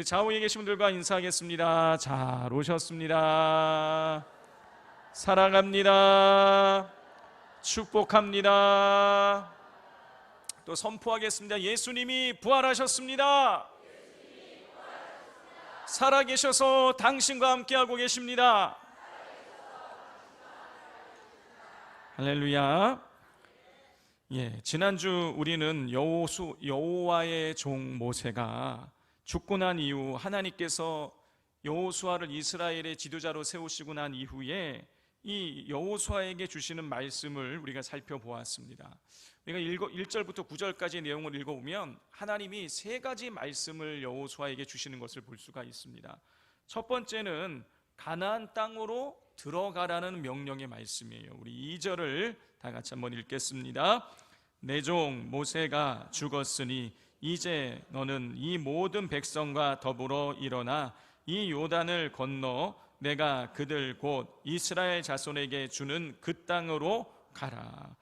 그 좌우에 계신 분들과 인사하겠습니다. 잘 오셨습니다. 사랑합니다. 축복합니다. 또 선포하겠습니다. 예수님이 부활하셨습니다. 살아계셔서 당신과 함께하고 계십니다. 할렐루야. 지난주 우리는 여호와의 종 모세가 죽고 난 이후 하나님께서 여호수아를 이스라엘의 지도자로 세우시고 난 이후에 이 여호수아에게 주시는 말씀을 우리가 살펴보았습니다. 우리가 1절부터 9절까지의 내용을 읽어보면 하나님이 세 가지 말씀을 여호수아에게 주시는 것을 볼 수가 있습니다. 첫 번째는 가나안 땅으로 들어가라는 명령의 말씀이에요. 우리 2절을 다 같이 한번 읽겠습니다. 내 종 모세가 죽었으니 이제 너는 이 모든 백성과 더불어 일어나 이 요단을 건너 내가 그들 곧 이스라엘 자손에게 주는 그 땅으로 가라.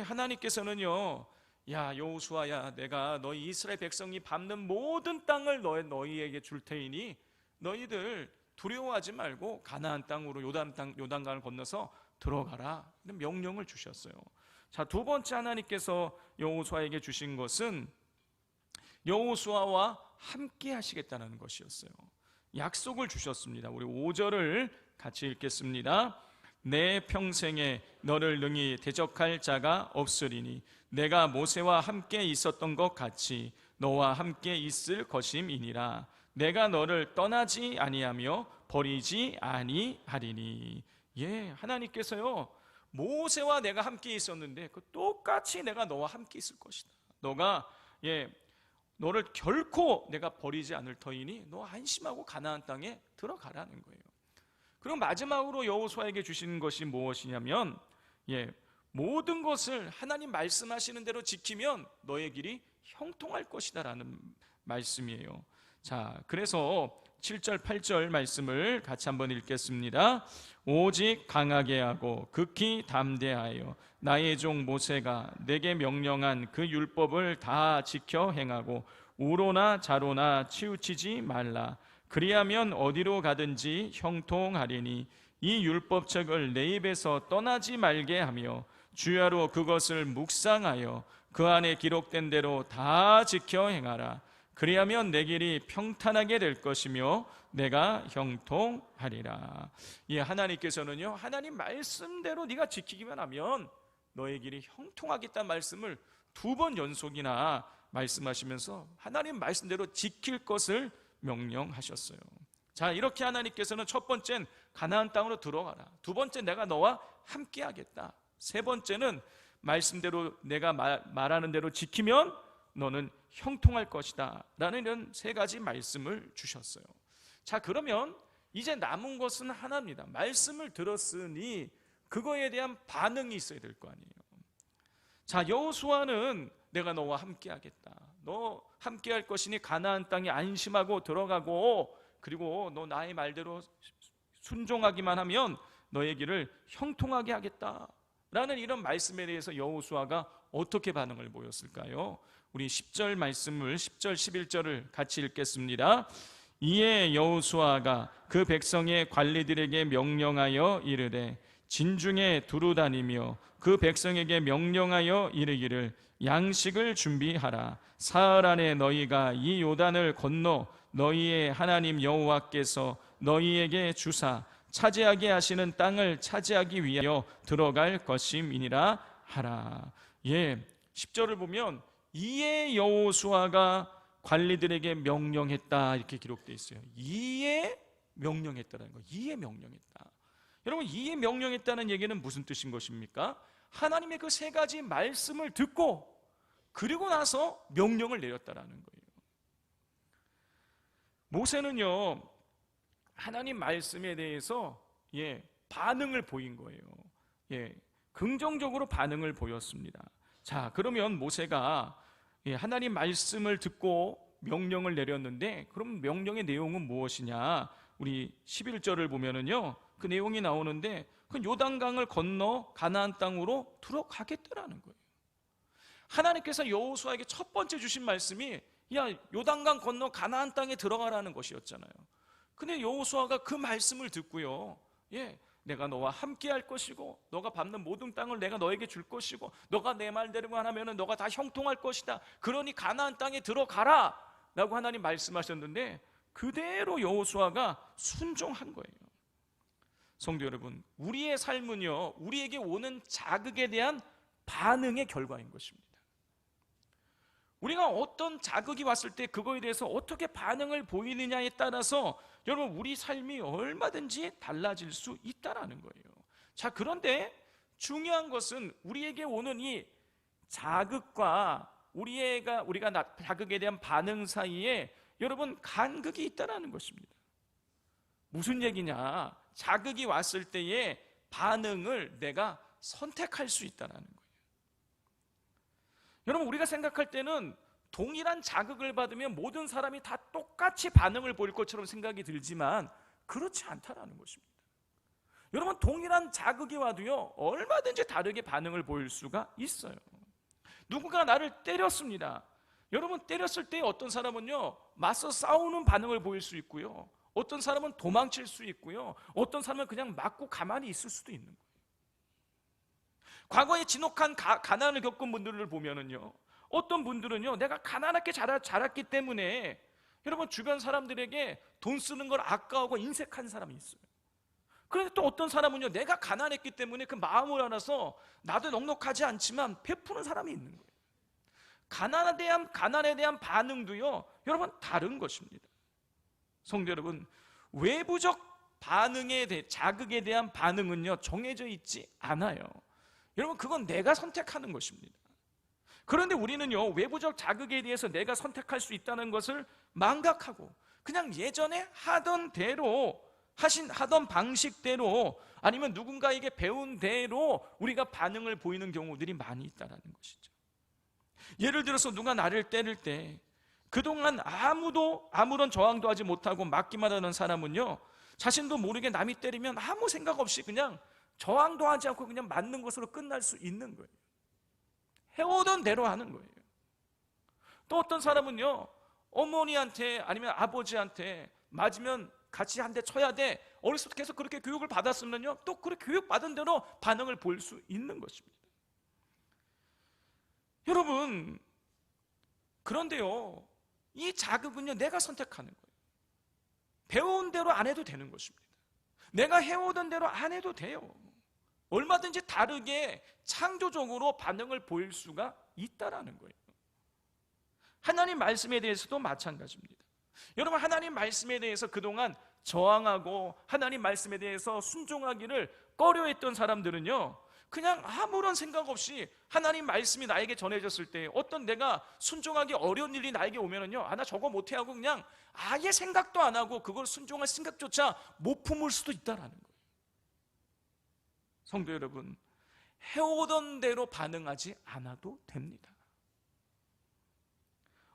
하나님께서는요, 야 여호수아야, 내가 너희 이스라엘 백성이 밟는 모든 땅을 너희에게 줄 테이니 너희들 두려워하지 말고 가나안 땅으로 요단강을 건너서 들어가라. 이런 명령을 주셨어요. 자, 두 번째 하나님께서 여호수아에게 주신 것은 여호수아와 함께 하시겠다는 것이었어요. 약속을 주셨습니다. 우리 5절을 같이 읽겠습니다. 내 평생에 너를 능히 대적할 자가 없으리니 내가 모세와 함께 있었던 것 같이 너와 함께 있을 것임이니라. 내가 너를 떠나지 아니하며 버리지 아니하리니. 하나님께서요, 모세와 내가 함께 있었는데 똑같이 내가 너와 함께 있을 것이다. 너를 결코 내가 버리지 않을 터이니 너 안심하고 가나안 땅에 들어가라는 거예요. 그리고 마지막으로 여호수아에게 주시는 것이 무엇이냐면 모든 것을 하나님 말씀하시는 대로 지키면 너의 길이 형통할 것이다 라는 말씀이에요. 자, 그래서 7절 8절 말씀을 같이 한번 읽겠습니다. 오직 강하게 하고 극히 담대하여 나의 종 모세가 내게 명령한 그 율법을 다 지켜 행하고 우로나 좌로나 치우치지 말라. 그리하면 어디로 가든지 형통하리니 이 율법책을 내 입에서 떠나지 말게 하며 주야로 그것을 묵상하여 그 안에 기록된 대로 다 지켜 행하라. 그리하면 내 길이 평탄하게 될 것이며 내가 형통하리라. 하나님께서는요, 하나님 말씀대로 네가 지키기만 하면 너의 길이 형통하겠다는 말씀을 2번 연속이나 말씀하시면서 하나님 말씀대로 지킬 것을 명령하셨어요. 자, 이렇게 하나님께서는 첫 번째는 가나안 땅으로 들어가라. 두 번째, 내가 너와 함께 하겠다. 세 번째는 말씀대로 내가 말하는 대로 지키면 너는 형통할 것이다 라는 이런 세 가지 말씀을 주셨어요. 자, 그러면 이제 남은 것은 하나입니다. 말씀을 들었으니 그거에 대한 반응이 있어야 될 거 아니에요. 자, 여호수아는 내가 너와 함께 하겠다, 너 함께 할 것이니 가나안 땅에 안심하고 들어가고, 그리고 너 나의 말대로 순종하기만 하면 너의 길을 형통하게 하겠다 라는 이런 말씀에 대해서 여호수아가 어떻게 반응을 보였을까요? 우리 10절 말씀을 10절 11절을 같이 읽겠습니다. 이에 여호수아가 그 백성의 관리들에게 명령하여 이르되 진중에 두루 다니며 그 백성에게 명령하여 이르기를 양식을 준비하라. 사흘 안에 너희가 이 요단을 건너 너희의 하나님 여호와께서 너희에게 주사 차지하게 하시는 땅을 차지하기 위하여 들어갈 것임이니라 하라. 10절을 보면 이에 여호수아가 관리들에게 명령했다 이렇게 기록되어 있어요. 이에 명령했다는 거. 이에 명령했다. 여러분, 이에 명령했다는 얘기는 무슨 뜻인 것입니까? 하나님의 그 세 가지 말씀을 듣고 그리고 나서 명령을 내렸다라는 거예요. 모세는요, 하나님 말씀에 대해서 반응을 보인 거예요. 긍정적으로 반응을 보였습니다. 자, 그러면 모세가 하나님 말씀을 듣고 명령을 내렸는데 그럼 명령의 내용은 무엇이냐? 우리 11절을 보면은요, 그 내용이 나오는데 그 요단강을 건너 가나안 땅으로 들어가겠다라는 거예요. 하나님께서 여호수아에게 첫 번째 주신 말씀이 야, 요단강 건너 가나안 땅에 들어가라는 것이었잖아요. 근데 여호수아가 그 말씀을 듣고요, 내가 너와 함께 할 것이고 너가 밟는 모든 땅을 내가 너에게 줄 것이고 너가 내 말대로만 하면 너가 다 형통할 것이다. 그러니 가나안 땅에 들어가라 라고 하나님 말씀하셨는데 그대로 여호수아가 순종한 거예요. 성도 여러분, 우리의 삶은요, 우리에게 오는 자극에 대한 반응의 결과인 것입니다. 우리가 어떤 자극이 왔을 때 그거에 대해서 어떻게 반응을 보이느냐에 따라서 여러분 우리 삶이 얼마든지 달라질 수 있다라는 거예요. 자, 그런데 중요한 것은 우리에게 오는 이 자극과 우리가 자극에 대한 반응 사이에 여러분 간극이 있다라는 것입니다. 무슨 얘기냐? 자극이 왔을 때의 반응을 내가 선택할 수 있다라는 거예요. 여러분, 우리가 생각할 때는 동일한 자극을 받으면 모든 사람이 다 똑같이 반응을 보일 것처럼 생각이 들지만 그렇지 않다라는 것입니다. 여러분, 동일한 자극이 와도요, 얼마든지 다르게 반응을 보일 수가 있어요. 누군가 나를 때렸습니다. 여러분, 때렸을 때 어떤 사람은요, 맞서 싸우는 반응을 보일 수 있고요, 어떤 사람은 도망칠 수 있고요, 어떤 사람은 그냥 맞고 가만히 있을 수도 있는 거예요. 과거에 진혹한 가난을 겪은 분들을 보면은요, 어떤 분들은요, 내가 가난하게 자랐기 때문에 여러분 주변 사람들에게 돈 쓰는 걸 아까워하고 인색한 사람이 있어요. 그런데 또 어떤 사람은요, 내가 가난했기 때문에 그 마음을 알아서 나도 넉넉하지 않지만 베푸는 사람이 있는 거예요. 가난에 대한 반응도요, 여러분 다른 것입니다. 성도 여러분, 외부적 자극에 대한 반응은요, 정해져 있지 않아요. 여러분, 그건 내가 선택하는 것입니다. 그런데 우리는요, 외부적 자극에 대해서 내가 선택할 수 있다는 것을 망각하고 그냥 예전에 하던 방식대로 아니면 누군가에게 배운 대로 우리가 반응을 보이는 경우들이 많이 있다는 것이죠. 예를 들어서 누가 나를 때릴 때 그동안 아무런 저항도 하지 못하고 맞기만 하는 사람은요, 자신도 모르게 남이 때리면 아무 생각 없이 그냥 저항도 하지 않고 그냥 맞는 것으로 끝날 수 있는 거예요. 해오던 대로 하는 거예요. 또 어떤 사람은요, 어머니한테 아니면 아버지한테 맞으면 같이 한 대 쳐야 돼. 어렸을 때 계속 그렇게 교육을 받았으면요, 또 그렇게 교육받은 대로 반응을 보일 수 있는 것입니다. 여러분, 그런데요, 이 자극은요, 내가 선택하는 거예요. 배운 대로 안 해도 되는 것입니다. 내가 해오던 대로 안 해도 돼요. 얼마든지 다르게 창조적으로 반응을 보일 수가 있다라는 거예요. 하나님 말씀에 대해서도 마찬가지입니다. 여러분, 하나님 말씀에 대해서 그동안 저항하고 하나님 말씀에 대해서 순종하기를 꺼려했던 사람들은요, 그냥 아무런 생각 없이 하나님 말씀이 나에게 전해졌을 때 어떤 내가 순종하기 어려운 일이 나에게 오면은요, 나 저거 못해 하고 그냥 아예 생각도 안 하고 그걸 순종할 생각조차 못 품을 수도 있다라는 거예요. 성도 여러분, 해오던 대로 반응하지 않아도 됩니다.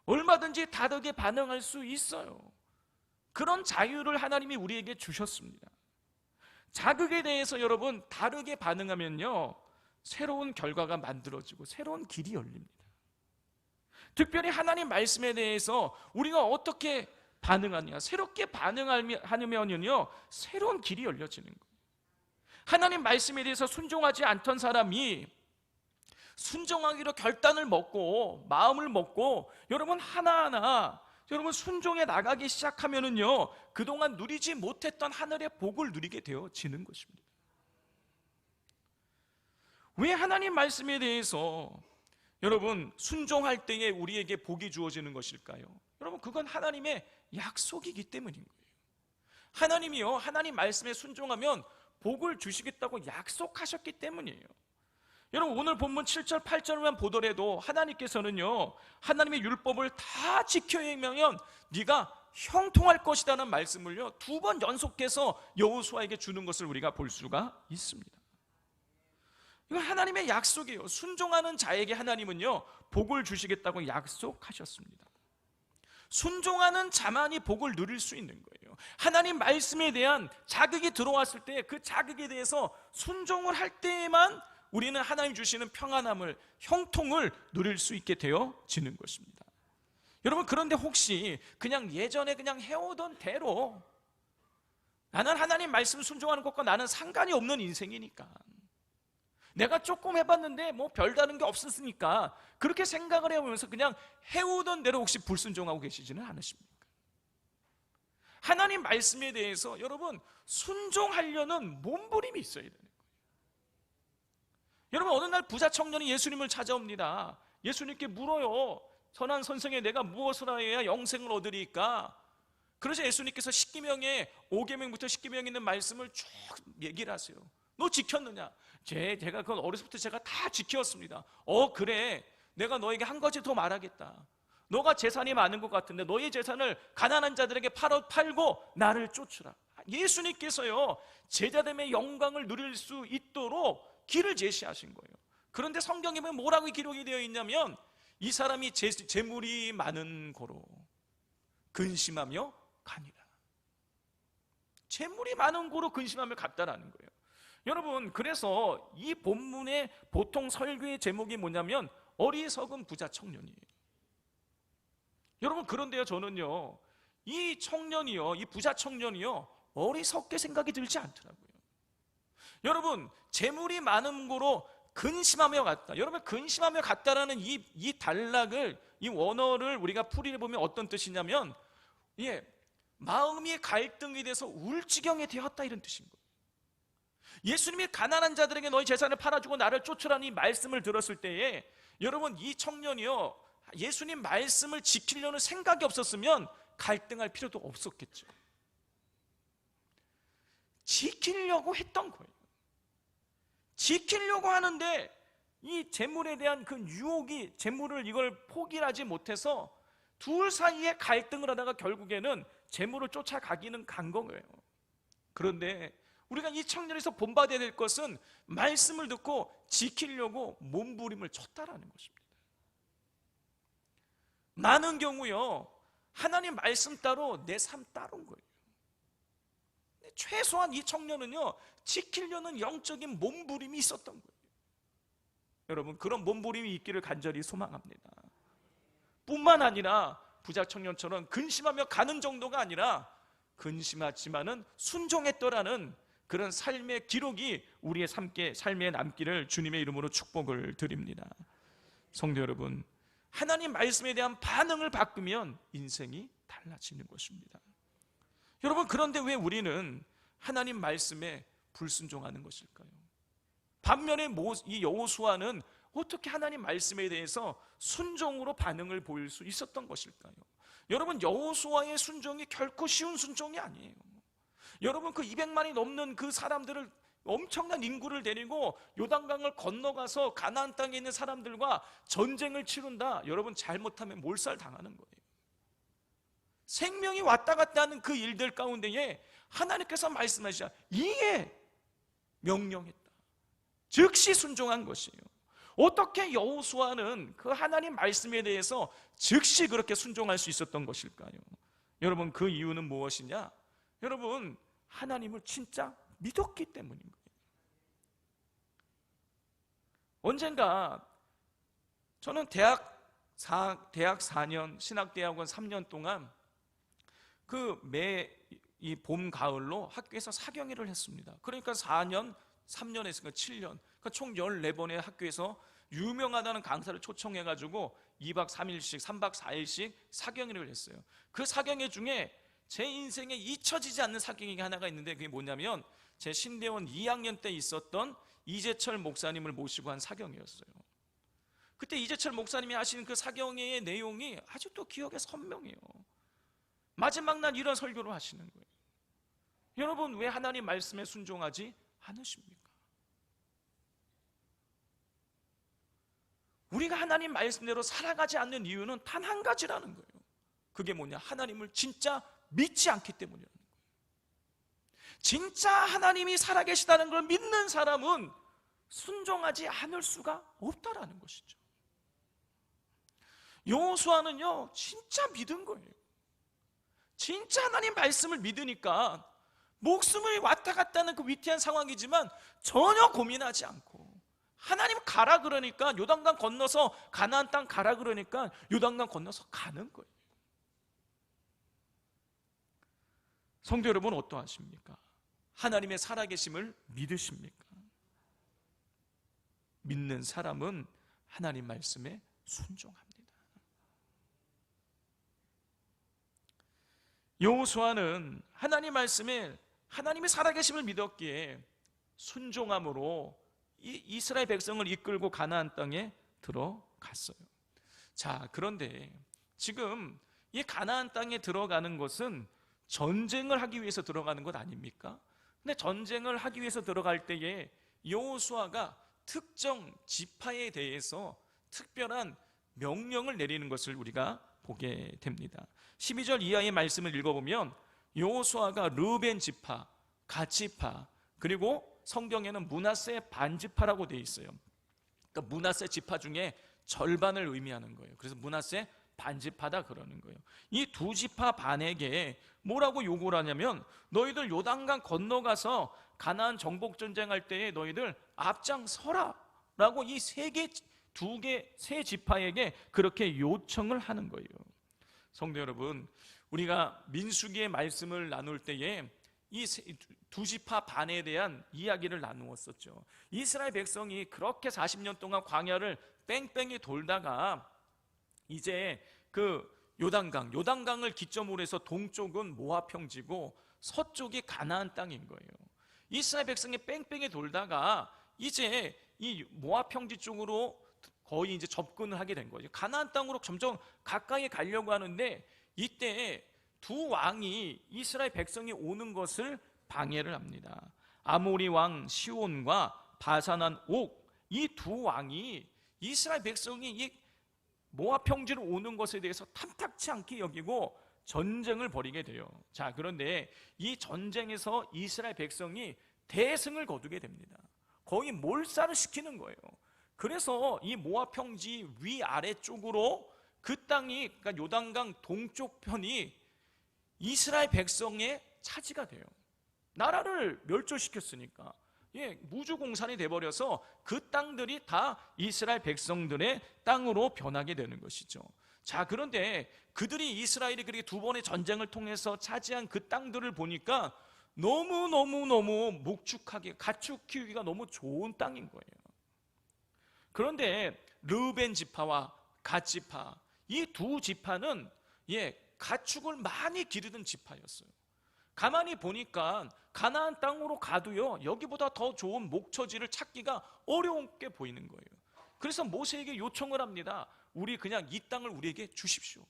얼마든지 다르게 반응할 수 있어요. 그런 자유를 하나님이 우리에게 주셨습니다. 자극에 대해서 여러분 다르게 반응하면요, 새로운 결과가 만들어지고 새로운 길이 열립니다. 특별히 하나님 말씀에 대해서 우리가 어떻게 반응하느냐, 새롭게 반응하면요, 새로운 길이 열려지는 거예요. 하나님 말씀에 대해서 순종하지 않던 사람이 순종하기로 결단을 먹고 마음을 먹고 여러분 하나하나 여러분 순종해 나가기 시작하면은요, 그동안 누리지 못했던 하늘의 복을 누리게 되어지는 것입니다. 왜 하나님 말씀에 대해서 여러분 순종할 때에 우리에게 복이 주어지는 것일까요? 여러분, 그건 하나님의 약속이기 때문인 거예요. 하나님이요, 하나님 말씀에 순종하면 복을 주시겠다고 약속하셨기 때문이에요. 여러분, 오늘 본문 7절 8절만 보더라도 하나님께서는요, 하나님의 율법을 다 지켜 행하면 네가 형통할 것이라는 말씀을요 2번 연속해서 여호수아에게 주는 것을 우리가 볼 수가 있습니다. 이건 하나님의 약속이에요. 순종하는 자에게 하나님은요 복을 주시겠다고 약속하셨습니다. 순종하는 자만이 복을 누릴 수 있는 거예요. 하나님 말씀에 대한 자극이 들어왔을 때 그 자극에 대해서 순종을 할 때에만 우리는 하나님 주시는 평안함을, 형통을 누릴 수 있게 되어지는 것입니다. 여러분, 그런데 혹시 그냥 예전에 그냥 해오던 대로 나는 하나님 말씀 순종하는 것과 나는 상관이 없는 인생이니까, 내가 조금 해봤는데 뭐 별다른 게 없었으니까 그렇게 생각을 해오면서 그냥 해오던 대로 혹시 불순종하고 계시지는 않으십니까? 하나님 말씀에 대해서 여러분 순종하려는 몸부림이 있어야 되는 거예요. 여러분, 어느 날 부자 청년이 예수님을 찾아옵니다. 예수님께 물어요. 선한 선생에 내가 무엇을 하여야 영생을 얻으리까? 그래서 예수님께서 십계명의 5계명부터 10계명에 있는 말씀을 쭉 얘기를 하세요. 너 지켰느냐? 제가 그건 어려서부터 제가 다 지켰습니다. 그래, 내가 너에게 한 가지 더 말하겠다. 너가 재산이 많은 것 같은데 너의 재산을 가난한 자들에게 팔고 나를 쫓으라. 예수님께서요, 제자됨의 영광을 누릴 수 있도록 길을 제시하신 거예요. 그런데 성경에 보면 뭐라고 기록이 되어 있냐면, 이 사람이 재물이 많은 고로 근심하며 가니라. 재물이 많은 고로 근심하며 갔다라는 거예요. 여러분, 그래서 이 본문의 보통 설교의 제목이 뭐냐면 어리석은 부자 청년이에요. 여러분, 그런데요, 저는요, 이 청년이요, 이 부자 청년이요, 어리석게 생각이 들지 않더라고요. 여러분, 재물이 많은 고로 근심하며 갔다. 여러분, 근심하며 갔다라는 이 단락을, 이 원어를 우리가 풀이해 보면 어떤 뜻이냐면, 마음이 갈등이 돼서 울지경에 되었다, 이런 뜻인 거예요. 예수님이 가난한 자들에게 너희 재산을 팔아주고 나를 쫓으라는 이 말씀을 들었을 때에, 여러분, 이 청년이요, 예수님 말씀을 지키려는 생각이 없었으면 갈등할 필요도 없었겠죠. 지키려고 했던 거예요. 지키려고 하는데 이 재물에 대한 그 유혹이, 재물을 이걸 포기하지 못해서 둘 사이에 갈등을 하다가 결국에는 재물을 쫓아가기는 간 거예요. 그런데 우리가 이 청년에서 본받아야 될 것은 말씀을 듣고 지키려고 몸부림을 쳤다라는 것입니다. 많은 경우요, 하나님 말씀 따로 내 삶 따로인 거예요. 최소한 이 청년은요, 지키려는 영적인 몸부림이 있었던 거예요. 여러분, 그런 몸부림이 있기를 간절히 소망합니다. 뿐만 아니라 부자 청년처럼 근심하며 가는 정도가 아니라 근심하지만은 순종했더라는 그런 삶의 기록이 우리의 삶에 남기를 주님의 이름으로 축복을 드립니다. 성도 여러분, 하나님 말씀에 대한 반응을 바꾸면 인생이 달라지는 것입니다. 여러분, 그런데 왜 우리는 하나님 말씀에 불순종하는 것일까요? 반면에 이 여호수아는 어떻게 하나님 말씀에 대해서 순종으로 반응을 보일 수 있었던 것일까요? 여러분, 여호수아의 순종이 결코 쉬운 순종이 아니에요. 여러분, 그 200만이 넘는 그 사람들을, 엄청난 인구를 데리고 요단강을 건너가서 가나안 땅에 있는 사람들과 전쟁을 치른다. 여러분, 잘못하면 몰살당하는 거예요. 생명이 왔다 갔다 하는 그 일들 가운데에 하나님께서 말씀하시자 이에 명령했다. 즉시 순종한 것이에요. 어떻게 여호수아는 그 하나님 말씀에 대해서 즉시 그렇게 순종할 수 있었던 것일까요? 여러분, 그 이유는 무엇이냐? 여러분, 하나님을 진짜 믿었기 때문인 거예요. 언젠가 저는 대학 4년, 신학대학원 3년 동안 이 봄, 가을로 학교에서 사경회를 했습니다. 그러니까 4년, 3년 했으니까 7년. 그러니까 총 14번의 학교에서 유명하다는 강사를 초청해가지고 2박 3일씩, 3박 4일씩 사경회를 했어요. 그 사경회 중에 제 인생에 잊혀지지 않는 사경회가 하나가 있는데, 그게 뭐냐면 제 신대원 2학년 때 있었던 이재철 목사님을 모시고 한 사경회였어요. 그때 이재철 목사님이 하시는 그 사경회의 내용이 아직도 기억에 선명해요. 마지막 날 이런 설교를 하시는 거예요. 여러분, 왜 하나님 말씀에 순종하지 않으십니까? 우리가 하나님 말씀대로 살아가지 않는 이유는 단 한 가지라는 거예요. 그게 뭐냐? 하나님을 진짜 믿지 않기 때문이라는 거예요. 진짜 하나님이 살아계시다는 걸 믿는 사람은 순종하지 않을 수가 없다라는 것이죠. 여호수아는요, 진짜 믿은 거예요. 진짜 하나님 말씀을 믿으니까 목숨을 왔다 갔다 하는 그 위태한 상황이지만 전혀 고민하지 않고 하나님 가라 그러니까, 요단강 건너서 가나안 땅 가라 그러니까 요단강 건너서 가는 거예요. 성도 여러분, 어떠하십니까? 하나님의 살아계심을 믿으십니까? 믿는 사람은 하나님 말씀에 순종합니다. 여호수아는 하나님 말씀에 하나님의 살아계심을 믿었기에 순종함으로 이스라엘 백성을 이끌고 가나안 땅에 들어갔어요. 자, 그런데 지금 이 가나안 땅에 들어가는 것은 전쟁을 하기 위해서 들어가는 것 아닙니까? 근데 전쟁을 하기 위해서 들어갈 때에 여호수아가 특정 지파에 대해서 특별한 명령을 내리는 것을 우리가 보게 됩니다. 12절 이하의 말씀을 읽어보면 여호수아가 르벤 지파, 갓 지파, 그리고 성경에는 므낫세 반지파라고 되어 있어요. 그러니까 므낫세 지파 중에 절반을 의미하는 거예요. 그래서 므낫세 반지파다 그러는 거예요. 이 두 지파 반에게 뭐라고 요구를 하냐면, 너희들 요단강 건너가서 가나안 정복 전쟁할 때에 너희들 앞장서라 라고 이 세 지파에게 그렇게 요청을 하는 거예요. 성도 여러분, 우리가 민수기의 말씀을 나눌 때에 이 두 지파 반에 대한 이야기를 나누었었죠. 이스라엘 백성이 그렇게 40년 동안 광야를 뺑뺑이 돌다가 이제 그 요단강을 기점으로 해서 동쪽은 모압 평지고 서쪽이 가나안 땅인 거예요. 이스라엘 백성이 뺑뺑이 돌다가 이제 이 모압 평지 쪽으로 거의 이제 접근을 하게 된 거죠. 가나안 땅으로 점점 가까이 가려고 하는데 이때 두 왕이 이스라엘 백성이 오는 것을 방해를 합니다. 아모리 왕 시온과 바산한 옥, 이 두 왕이 이스라엘 백성이 이 모압 평지로 오는 것에 대해서 탐탁치 않게 여기고 전쟁을 벌이게 돼요. 자, 그런데 이 전쟁에서 이스라엘 백성이 대승을 거두게 됩니다. 거의 몰살을 시키는 거예요. 그래서 이 모압 평지 위아래 쪽으로 그 땅이, 그러니까 요단강 동쪽 편이 이스라엘 백성의 차지가 돼요. 나라를 멸절시켰으니까 무주공산이 돼버려서 그 땅들이 다 이스라엘 백성들의 땅으로 변하게 되는 것이죠. 자, 그런데 그들이 이스라엘이 그렇게 두 번의 전쟁을 통해서 차지한 그 땅들을 보니까 너무 목축하게, 가축 키우기가 너무 좋은 땅인 거예요. 그런데 르벤 지파와 갓 지파, 이 두 지파는 가축을 많이 기르던 지파였어요. 가만히 보니까 가나안 땅으로 가도요, 여기보다 더 좋은 목처지를 찾기가 어렵게 보이는 거예요. 그래서 모세에게 요청을 합니다. 우리 그냥 이 땅을 우리에게 주십시오.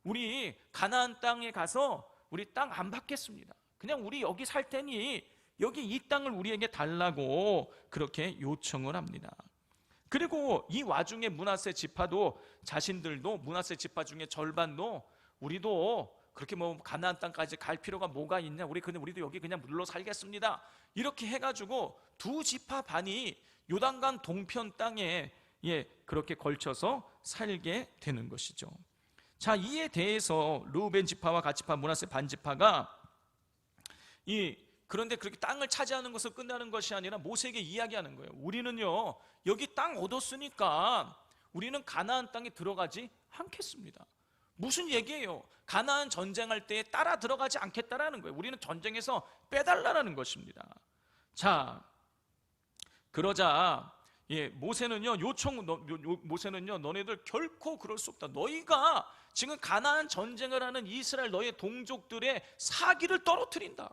우리 가나안 땅에 가서 우리 땅 안 받겠습니다. 그냥 우리 여기 살 테니 여기 이 땅을 우리에게 달라고 그렇게 요청을 합니다. 그리고 이 와중에 므낫세 지파도 자신들도, 므낫세 지파 중에 절반도 우리도 그렇게 뭐 가나안 땅까지 갈 필요가 뭐가 있냐, 우리도 여기 그냥 물러 살겠습니다, 이렇게 해가지고 두 지파 반이 요단강 동편 땅에 그렇게 걸쳐서 살게 되는 것이죠. 자, 이에 대해서 르우벤 지파와 갓 지파, 므낫세 반 지파가 그런데 그렇게 땅을 차지하는 것을 끝나는 것이 아니라 모세에게 이야기하는 거예요. 우리는요, 여기 땅 얻었으니까 우리는 가나안 땅에 들어가지 않겠습니다. 무슨 얘기예요? 가나안 전쟁할 때 따라 들어가지 않겠다라는 거예요. 우리는 전쟁에서 빼달라는 것입니다. 자, 그러자 모세는요, 모세는요, 너네들 결코 그럴 수 없다. 너희가 지금 가나안 전쟁을 하는 이스라엘 너희 동족들의 사기를 떨어뜨린다.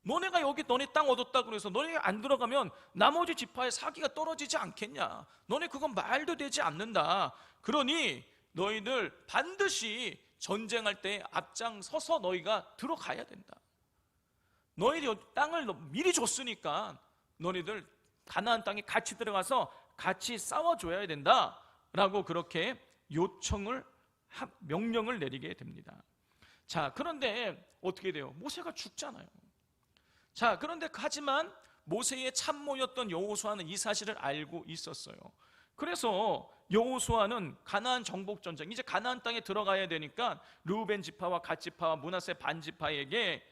너네가 여기 너네 땅 얻었다 그래서 너네 안 들어가면 나머지 지파의 사기가 떨어지지 않겠냐. 너네 그건 말도 되지 않는다. 그러니 너희들 반드시 전쟁할 때 앞장서서 너희가 들어가야 된다. 너희들 땅을 미리 줬으니까 너희들 가나안 땅에 같이 들어가서 같이 싸워줘야 된다 라고 그렇게 명령을 내리게 됩니다. 자, 그런데 어떻게 돼요? 모세가 죽잖아요. 자, 그런데 하지만 모세의 참모였던 여호수아는 이 사실을 알고 있었어요. 그래서 여호수아는 가나안 정복 전쟁, 이제 가나안 땅에 들어가야 되니까 르우벤 지파와 갓 지파와 므낫세 반 지파에게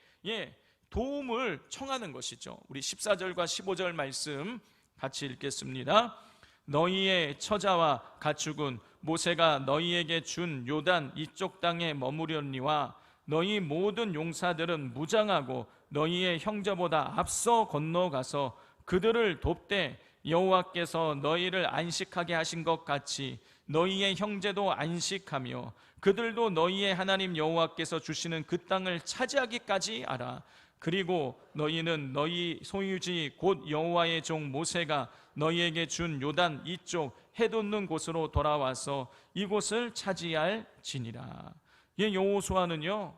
도움을 청하는 것이죠. 우리 14절과 15절 말씀 같이 읽겠습니다. 너희의 처자와 가축은 모세가 너희에게 준 요단 이쪽 땅에 머무렸니와 너희 모든 용사들은 무장하고 너희의 형제보다 앞서 건너가서 그들을 돕되 여호와께서 너희를 안식하게 하신 것 같이 너희의 형제도 안식하며 그들도 너희의 하나님 여호와께서 주시는 그 땅을 차지하기까지 하라. 그리고 너희는 너희 소유지 곧 여호와의 종 모세가 너희에게 준 요단 이쪽 해 돋는 곳으로 돌아와서 이곳을 차지할지니라. 여호수아는요,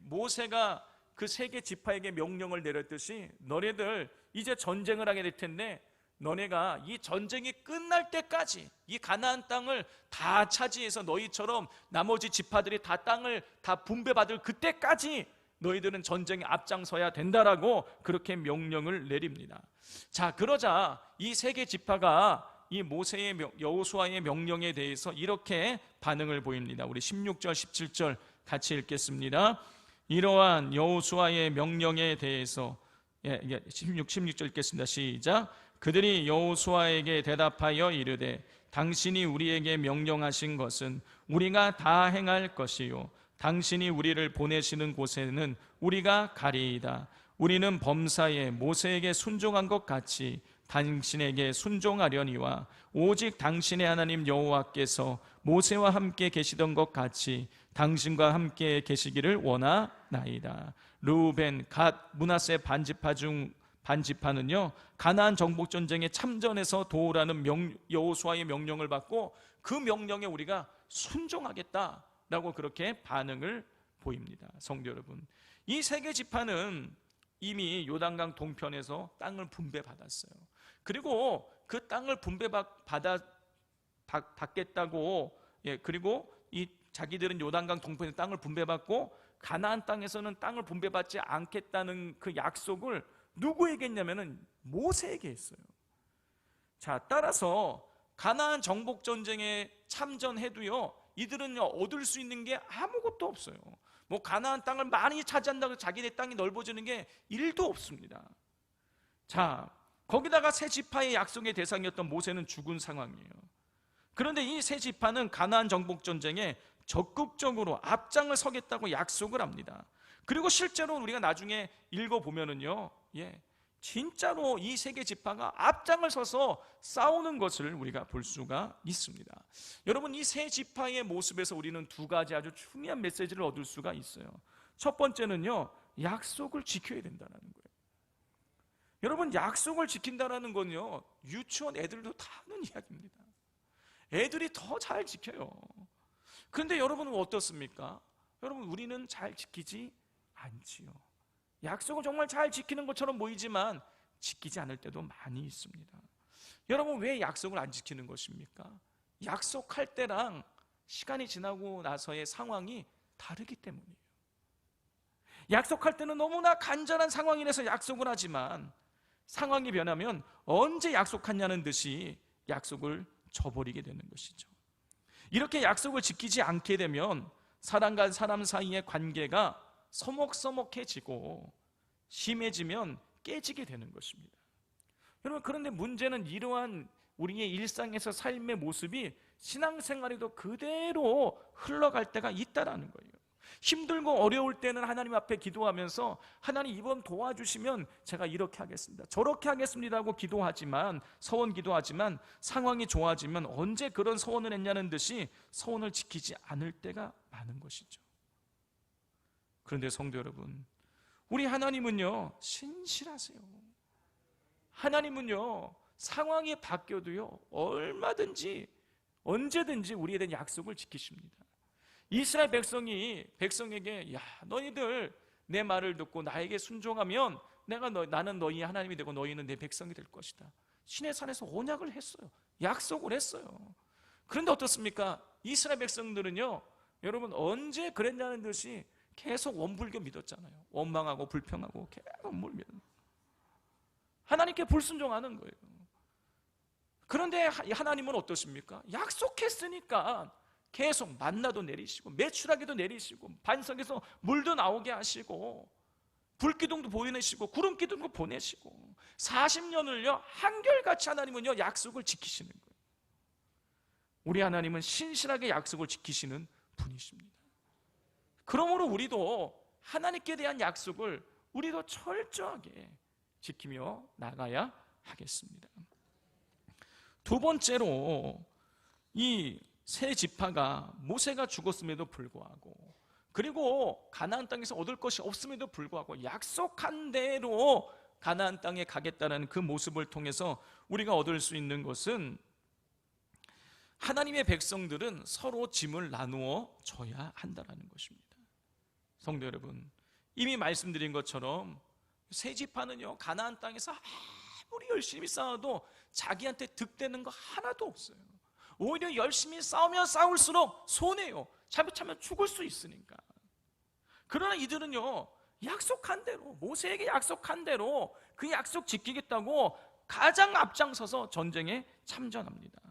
모세가 그 세 개 지파에게 명령을 내렸듯이 너네들 이제 전쟁을 하게 될 텐데 너네가 이 전쟁이 끝날 때까지 이 가나안 땅을 다 차지해서 너희처럼 나머지 지파들이 다 땅을 다 분배받을 그때까지 너희들은 전쟁에 앞장서야 된다라고 그렇게 명령을 내립니다. 자, 그러자 이 세 개 지파가 이 모세의 여호수아의 명령에 대해서 이렇게 반응을 보입니다. 우리 16절 17절 같이 읽겠습니다. 이러한 여호수아의 명령에 대해서 16절 읽겠습니다. 시작. 그들이 여호수아에게 대답하여 이르되 당신이 우리에게 명령하신 것은 우리가 다 행할 것이요 당신이 우리를 보내시는 곳에는 우리가 가리이다. 우리는 범사에 모세에게 순종한 것 같이 당신에게 순종하려니와 오직 당신의 하나님 여호와께서 모세와 함께 계시던 것 같이 당신과 함께 계시기를 원하나이다. 르우벤, 갓, 므낫세 반지파 중 반지파는요 가나안 정복 전쟁에 참전해서 도우라는 여호수아의 명령을 받고 그 명령에 우리가 순종하겠다라고 그렇게 반응을 보입니다. 성도 여러분, 이 세 개 지파는 이미 요단강 동편에서 땅을 분배받았어요. 그리고 그 땅을 분배받겠다고 그리고 이 자기들은 요단강 동편에서 땅을 분배받고 가나안 땅에서는 땅을 분배받지 않겠다는 그 약속을 누구에게 했냐면은 모세에게 했어요. 자, 따라서 가나안 정복 전쟁에 참전해도요 이들은 얻을 수 있는 게 아무것도 없어요. 뭐 가나안 땅을 많이 차지한다고 자기네 땅이 넓어지는 게 1도 없습니다. 자, 거기다가 세 지파의 약속의 대상이었던 모세는 죽은 상황이에요. 그런데 이 세 지파는 가나안 정복 전쟁에 적극적으로 앞장을 서겠다고 약속을 합니다. 그리고 실제로 우리가 나중에 읽어보면은요, 진짜로 이 세 개 지파가 앞장을 서서 싸우는 것을 우리가 볼 수가 있습니다. 여러분, 이 세 지파의 모습에서 우리는 두 가지 아주 중요한 메시지를 얻을 수가 있어요. 첫 번째는요, 약속을 지켜야 된다는 거예요. 여러분, 약속을 지킨다는 건요 유치원 애들도 다 하는 이야기입니다. 애들이 더 잘 지켜요. 그런데 여러분은 어떻습니까? 여러분, 우리는 잘 지키지 않지요. 약속을 정말 잘 지키는 것처럼 보이지만 지키지 않을 때도 많이 있습니다. 여러분, 왜 약속을 안 지키는 것입니까? 약속할 때랑 시간이 지나고 나서의 상황이 다르기 때문이에요. 약속할 때는 너무나 간절한 상황이라서 약속을 하지만 상황이 변하면 언제 약속했냐는 듯이 약속을 저버리게 되는 것이죠. 이렇게 약속을 지키지 않게 되면 사람과 사람 사이의 관계가 서먹서먹해지고 심해지면 깨지게 되는 것입니다. 여러분, 그런데 문제는 이러한 우리의 일상에서 삶의 모습이 신앙생활에도 그대로 흘러갈 때가 있다라는 거예요. 힘들고 어려울 때는 하나님 앞에 기도하면서 하나님 이번 도와주시면 제가 이렇게 하겠습니다, 저렇게 하겠습니다 하고 기도하지만, 서원 기도하지만 상황이 좋아지면 언제 그런 서원을 했냐는 듯이 서원을 지키지 않을 때가 많은 것이죠. 그런데 성도 여러분, 우리 하나님은요 신실하세요. 하나님은요 상황이 바뀌어도요 얼마든지 언제든지 우리에 대한 약속을 지키십니다. 이스라엘 백성에게 너희들 내 말을 듣고 나에게 순종하면 나는 너희 하나님이 되고 너희는 내 백성이 될 것이다. 시내산에서 언약을 했어요. 약속을 했어요. 그런데 어떻습니까? 이스라엘 백성들은요 여러분 언제 그랬냐는 듯이 계속 원불교 믿었잖아요. 원망하고 불평하고 계속 물면 하나님께 불순종하는 거예요. 그런데 하나님은 어떠십니까? 약속했으니까 계속 만나도 내리시고 매출하기도 내리시고 반석에서 물도 나오게 하시고 불기둥도 보내시고 구름 기둥도 보내시고 40년을요 한결같이 하나님은요 약속을 지키시는 거예요. 우리 하나님은 신실하게 약속을 지키시는 분이십니다. 그러므로 우리도 하나님께 대한 약속을 우리도 철저하게 지키며 나가야 하겠습니다. 두 번째로 이 세 지파가 모세가 죽었음에도 불구하고 그리고 가나안 땅에서 얻을 것이 없음에도 불구하고 약속한 대로 가나안 땅에 가겠다는 그 모습을 통해서 우리가 얻을 수 있는 것은 하나님의 백성들은 서로 짐을 나누어 져야 한다는 것입니다. 성도 여러분, 이미 말씀드린 것처럼 세 지파는요 가나안 땅에서 아무리 열심히 싸워도 자기한테 득되는 거 하나도 없어요. 오히려 열심히 싸우면 싸울수록 손해요. 잘못하면 죽을 수 있으니까. 그러나 이들은요 약속한 대로, 모세에게 약속한 대로 그 약속 지키겠다고 가장 앞장서서 전쟁에 참전합니다.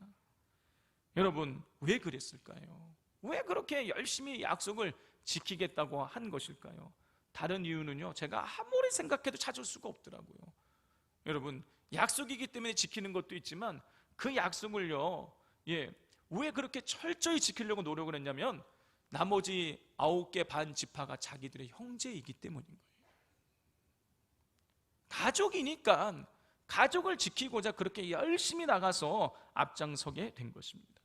여러분, 왜 그랬을까요? 왜 그렇게 열심히 약속을 지키겠다고 한 것일까요? 다른 이유는요 제가 아무리 생각해도 찾을 수가 없더라고요. 여러분, 약속이기 때문에 지키는 것도 있지만 그 약속을요 왜 그렇게 철저히 지키려고 노력을 했냐면 나머지 9개 반 지파가 자기들의 형제이기 때문인 거예요. 가족이니까 가족을 지키고자 그렇게 열심히 나가서 앞장서게 된 것입니다.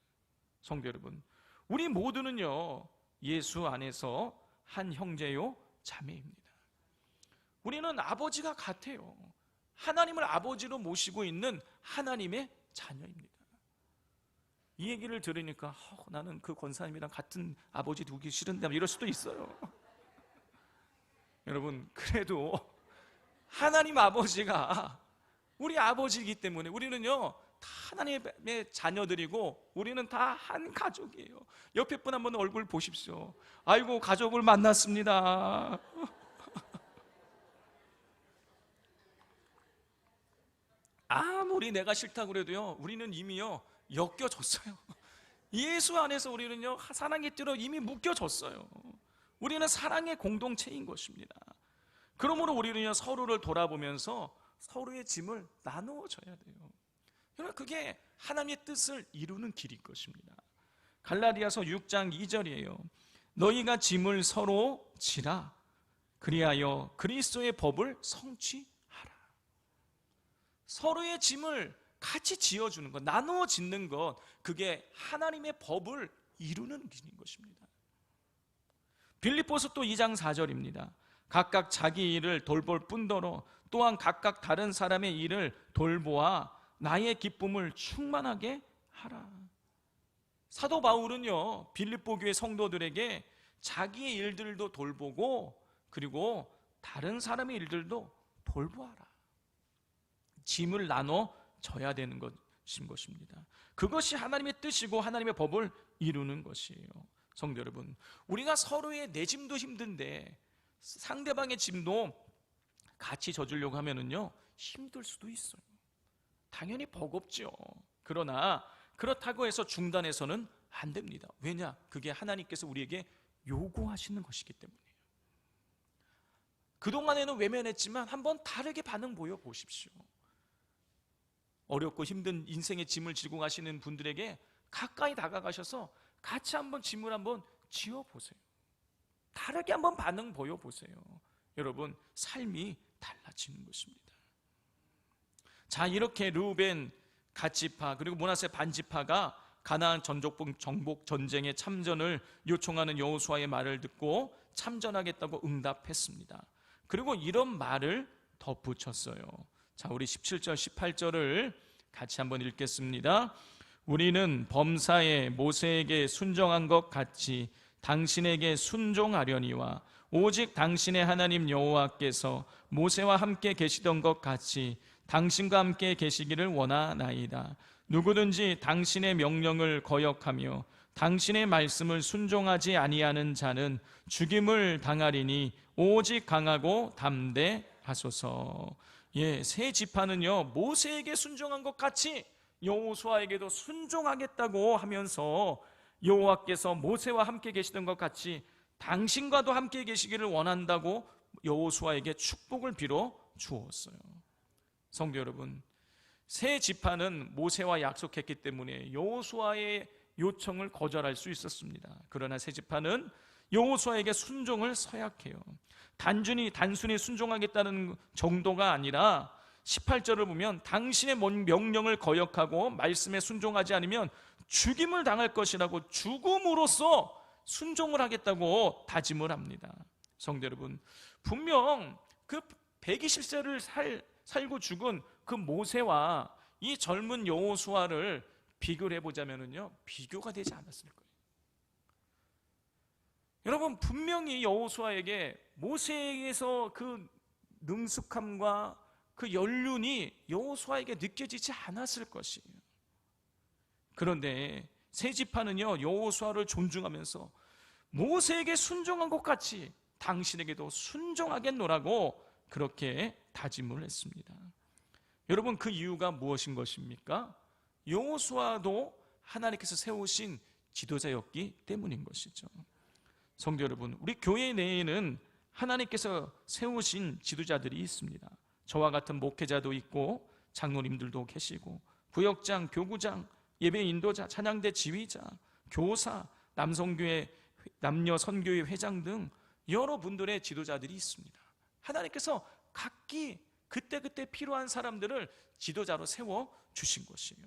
성도 여러분, 우리 모두는요 예수 안에서 한 형제요 자매입니다. 우리는 아버지가 같아요. 하나님을 아버지로 모시고 있는 하나님의 자녀입니다. 이 얘기를 들으니까 나는 그 권사님이랑 같은 아버지 두기 싫은데 이럴 수도 있어요. 여러분, 그래도 하나님 아버지가 우리 아버지이기 때문에 우리는요 다 하나님의 자녀들이고 우리는 다 한 가족이에요. 옆에 분 한번 얼굴 보십시오. 아이고, 가족을 만났습니다. 아무리 내가 싫다고 그래도요 우리는 이미요 엮여졌어요. 예수 안에서 우리는요 사랑의 띠로 이미 묶여졌어요. 우리는 사랑의 공동체인 것입니다. 그러므로 우리는요 서로를 돌아보면서 서로의 짐을 나누어줘야 돼요. 여러분, 그게 하나님의 뜻을 이루는 길일 것입니다. 갈라디아서 6장 2절이에요. 너희가 짐을 서로 지라, 그리하여 그리스도의 법을 성취하라. 서로의 짐을 같이 지어주는 것, 나누어 짓는 것, 그게 하나님의 법을 이루는 길인 것입니다. 빌립보서 또 2장 4절입니다. 각각 자기 일을 돌볼 뿐더러 또한 각각 다른 사람의 일을 돌보아 나의 기쁨을 충만하게 하라. 사도 바울은요 빌립보 교회 성도들에게 자기의 일들도 돌보고 그리고 다른 사람의 일들도 돌보아라. 짐을 나눠 져야 되는 것인 것입니다. 그것이 하나님의 뜻이고 하나님의 법을 이루는 것이에요. 성도 여러분, 우리가 서로의 내 짐도 힘든데 상대방의 짐도 같이 져주려고 하면은요 힘들 수도 있어요. 당연히 버겁죠. 그러나 그렇다고 해서 중단해서는 안 됩니다. 왜냐? 그게 하나님께서 우리에게 요구하시는 것이기 때문이에요. 그동안에는 외면했지만 한번 다르게 반응 보여보십시오. 어렵고 힘든 인생의 짐을 지고 가시는 분들에게 가까이 다가가셔서 같이 한번 짐을 한번 지어보세요. 다르게 한번 반응 보여보세요. 여러분, 삶이 달라지는 것입니다. 자, 이렇게 르우벤 갓지파 그리고 므낫세 반지파가 가나안 정복 전쟁에 참전을 요청하는 여호수아의 말을 듣고 참전하겠다고 응답했습니다. 그리고 이런 말을 덧붙였어요. 자, 우리 17절 18절을 같이 한번 읽겠습니다. 우리는 범사에 모세에게 순종한 것 같이 당신에게 순종하려니와 오직 당신의 하나님 여호와께서 모세와 함께 계시던 것 같이 당신과 함께 계시기를 원하나이다. 누구든지 당신의 명령을 거역하며 당신의 말씀을 순종하지 아니하는 자는 죽임을 당하리니 오직 강하고 담대하소서. 세 지파는요 모세에게 순종한 것 같이 여호수아에게도 순종하겠다고 하면서 여호와께서 모세와 함께 계시던 것 같이 당신과도 함께 계시기를 원한다고 여호수아에게 축복을 빌어 주었어요. 성도 여러분, 세 지파는 모세와 약속했기 때문에 여호수아의 요청을 거절할 수 있었습니다. 그러나 세 지파는 여호수아에게 순종을 서약해요. 단순히 순종하겠다는 정도가 아니라 18절을 보면 당신의 명령을 거역하고 말씀에 순종하지 않으면 죽임을 당할 것이라고 죽음으로써 순종을 하겠다고 다짐을 합니다. 성도 여러분, 분명 그 120세를 살고 죽은 그 모세와 이 젊은 여호수아를 비교를 해보자면요, 비교가 되지 않았을 거예요. 여러분, 분명히 여호수아에게 모세에게서 그 능숙함과 그 연륜이 여호수아에게 느껴지지 않았을 것이에요. 그런데 세 지파는요, 여호수아를 존중하면서 모세에게 순종한 것 같이 당신에게도 순종하겠노라고 그렇게 다짐을 했습니다. 여러분, 그 이유가 무엇인 것입니까? 여호수아도 하나님께서 세우신 지도자였기 때문인 것이죠. 성도 여러분, 우리 교회 내에는 하나님께서 세우신 지도자들이 있습니다. 저와 같은 목회자도 있고 장로님들도 계시고 구역장, 교구장, 예배 인도자, 찬양대 지휘자, 교사, 남녀 선교회 회장 등 여러분들의 지도자들이 있습니다. 하나님께서 각기 그때그때 필요한 사람들을 지도자로 세워주신 것이에요.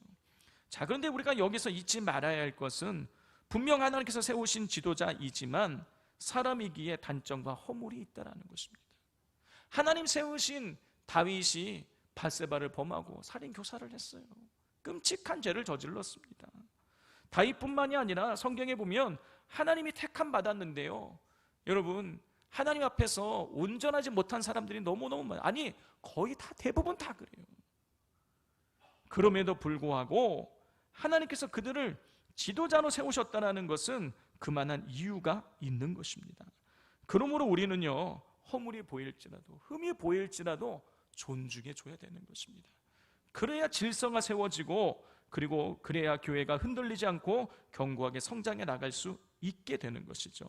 자, 그런데 우리가 여기서 잊지 말아야 할 것은 분명 하나님께서 세우신 지도자이지만 사람이기에 단점과 허물이 있다는 것입니다. 하나님 세우신 다윗이 밧세바를 범하고 살인교사를 했어요. 끔찍한 죄를 저질렀습니다. 다윗뿐만이 아니라 성경에 보면 하나님이 택함 받았는데요, 여러분, 하나님 앞에서 온전하지 못한 사람들이 너무너무 많아요. 아니, 거의 다, 대부분 다 그래요. 그럼에도 불구하고 하나님께서 그들을 지도자로 세우셨다는 것은 그만한 이유가 있는 것입니다. 그러므로 우리는요, 허물이 보일지라도 흠이 보일지라도 존중해 줘야 되는 것입니다. 그래야 질서가 세워지고, 그리고 그래야 교회가 흔들리지 않고 견고하게 성장해 나갈 수 있게 되는 것이죠.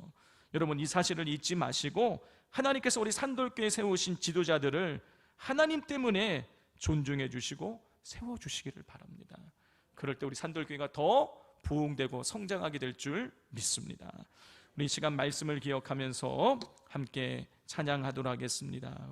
여러분, 이 사실을 잊지 마시고 하나님께서 우리 산돌교회에 세우신 지도자들을 하나님 때문에 존중해 주시고 세워 주시기를 바랍니다. 그럴 때 우리 산돌교회가 더 부흥되고 성장하게 될 줄 믿습니다. 우리 이 시간 말씀을 기억하면서 함께 찬양하도록 하겠습니다.